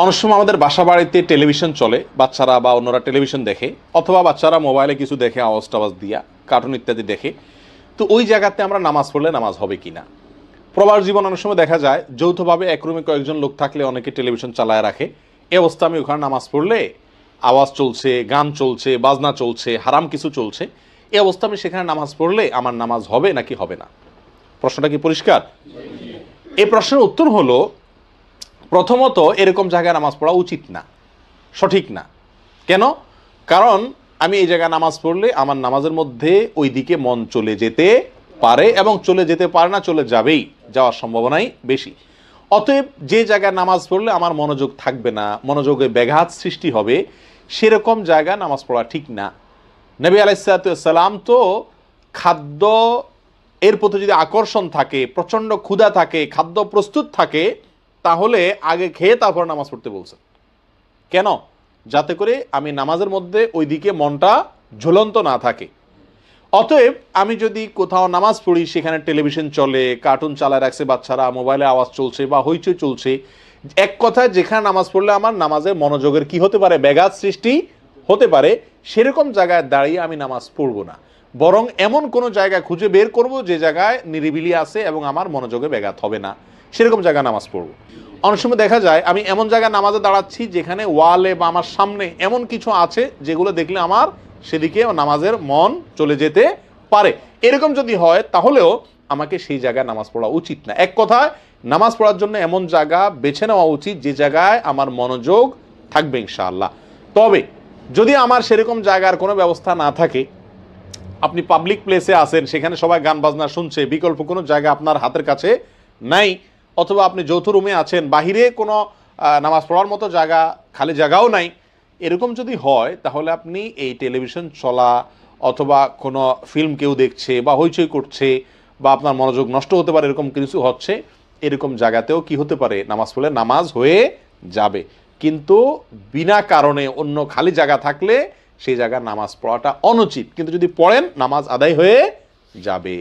অনেক সময় আমাদের বাসা বাড়িতে টেলিভিশন চলে, বাচ্চারা বা অন্যরা টেলিভিশন দেখে, অথবা বাচ্চারা মোবাইলে কিছু দেখে, আওয়াজ টাওয়াজ দিয়া কার্টুন ইত্যাদি দেখে। তো ওই জায়গাতে আমরা নামাজ পড়লে নামাজ হবে কিনা। প্রবাস জীবন অনেক সময় দেখা যায় যৌথভাবে এক রুমে কয়েকজন লোক থাকলে অনেকে টেলিভিশন চালায় রাখে। এই অবস্থা আমি ওখানে নামাজ পড়লে আওয়াজ চলছে, গান চলছে, বাজনা চলছে, হারাম কিছু চলছে, এই অবস্থা আমি সেখানে নামাজ পড়লে আমার নামাজ হবে নাকি হবে না? প্রশ্নটা কি পরিষ্কার? এই প্রশ্নের উত্তর হলো, প্রথমত এরকম জায়গায় নামাজ পড়া উচিত না, সঠিক না। কেন? কারণ আমি এই জায়গায় নামাজ পড়লে আমার নামাজের মধ্যে ওই দিকে মন চলে যেতে পারে, এবং চলে যেতে পারে না, চলে যাবেই, যাওয়ার সম্ভাবনাই বেশি। অতএব যে জায়গায় নামাজ পড়লে আমার মনোযোগ থাকবে না, মনোযোগে ব্যাঘাত সৃষ্টি হবে, সেরকম জায়গায় নামাজ পড়া ঠিক না। নবী আলাইহিসসালাম তো খাদ্য এর প্রতি যদি আকর্ষণ থাকে, প্রচণ্ড ক্ষুধা থাকে, খাদ্য প্রস্তুত থাকে, তাহলে আগে খেয়ে তারপর নামাজ পড়তে বলছেন। কেন? যাতে করে আমি নামাজের মধ্যে ওই দিকে মনটা ঝুলন্ত না থাকে। অতএব আমি যদি কোথাও নামাজ পড়ি, সেখানে টেলিভিশন চলে, কার্টুন চালায় রাখছে বাচ্চারা, মোবাইলে আওয়াজ চলছে বা হইচই চলছে, এক কথায় যেখানে নামাজ পড়লে আমার নামাজের মনোযোগের কি হতে পারে, ব্যাঘাত সৃষ্টি হতে পারে, সেরকম জায়গায় দাঁড়িয়ে আমি নামাজ পড়বো না। বরং এমন কোনো জায়গায় খুঁজে বের করব যে জায়গায় নিরিবিলি আছে এবং আমার মনোযোগে ব্যাঘাত হবে না, সেরকম জায়গায় নামাজ পড়বো। অনেক সময় দেখা যায় আমি এমন জায়গায় নামাজে দাঁড়াচ্ছি যেখানে ওয়ালে বা আমার সামনে এমন কিছু আছে যেগুলো দেখলে আমার সেদিকে নামাজের মন চলে যেতে পারে। এরকম যদি হয় তাহলেও আমাকে সেই জায়গায় নামাজ পড়া উচিত না। এক কথায় নামাজ পড়ার জন্য এমন জায়গা বেছে নেওয়া উচিত যে জায়গায় আমার মনোযোগ থাকবে ইনশাআল্লাহ। তবে যদি আমার সেরকম জায়গার কোনো ব্যবস্থা না থাকে, আপনি পাবলিক প্লেসে আছেন, সেখানে সবাই গান বাজনা শুনছে, বিকল্প কোনো জায়গা আপনার হাতের কাছে নাই, অথবা আপনি যৌথ রুমে আছেন, বাহিরে কোনো নামাজ পড়ার মতো জায়গা, খালি জায়গাও নাই, এরকম যদি হয় তাহলে আপনি এই টেলিভিশন চলা অথবা কোনো ফিল্ম কেউ দেখছে বা হইচই করছে বা আপনার মনোযোগ নষ্ট হতে পারে, এরকম কিছু হচ্ছে, এরকম জায়গাতেও কি হতে পারে, নামাজ পড়লে নামাজ হয়ে যাবে। কিন্তু বিনা কারণে অন্য খালি জায়গা থাকলে সেই জায়গায় নামাজ পড়াটা অনুচিত। কিন্তু যদি পড়েন নামাজ আদায় হয়ে যাবে।